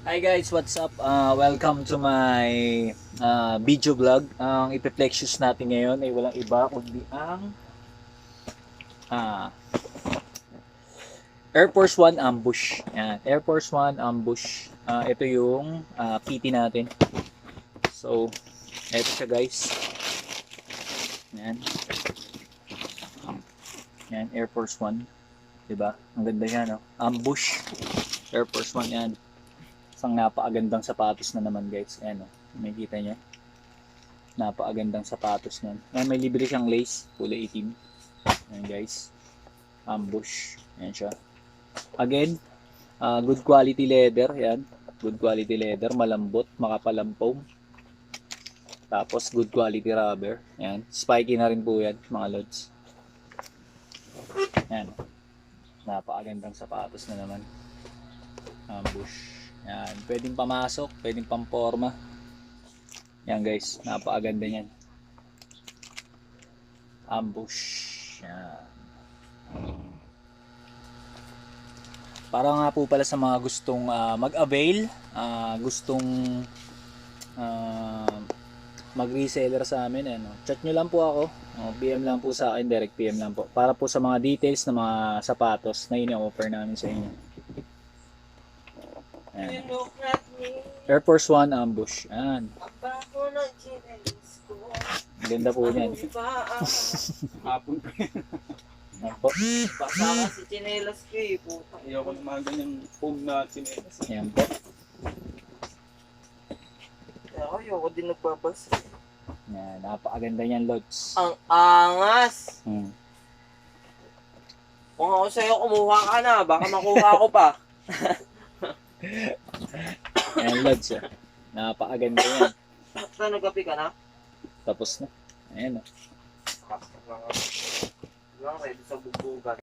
Hi guys, what's up? Welcome to my video vlog. Ang ipi-flex natin ngayon ay walang iba kundi ang Air Force One ambush. Yan, Air Force One ambush. Ito yung PT natin. So, ito siya guys. Yan. Yan, Air Force One. Diba? Ang ganda yan, no? Ambush. Air Force One yan. Isang napakagandang sapatos na naman guys. Ayan o, makikita nyo. Napakagandang sapatos nun. Ayan, may libre siyang lace, kulay itim. Ayan guys. Ambush. Ayan siya. Again, good quality leather. Ayan. Good quality leather. Malambot, makapalampong. Tapos good quality rubber. Ayan. Spiky na rin po yan mga lods. Ayan. Napakagandang sapatos na naman. Ambush. Yan, pwedeng pamasok, pwedeng pamporma. Yan guys, napakaganda niyan. Ambush. Yan. Para nga po pala sa mga gustong mag-avail, gustong mag-reseller sa amin, chat nyo lang po ako. PM lang po sa akin, direct PM lang po. Para po sa mga details ng mga sapatos na ini-offer namin sa inyo. Ayan. Air Force One ambush. Ayan. Ganda po niyan. Hapon ko yun. Ayan po. Baka si chinelas ko eh, puta. Ayoko ng mga ganyang foam na chinelas. Ayan po. Ayoko din nagbabasa. Ayan. Napakaganda niyan, Lods. Ang angas! Kung ako sa'yo, kumuha ka na. Baka makuha ko pa. Ayan, Lods. Napakaganda yan. Saan nagkapi ka na? Tapos na. Ayan o. Lang, ready sa bubugan.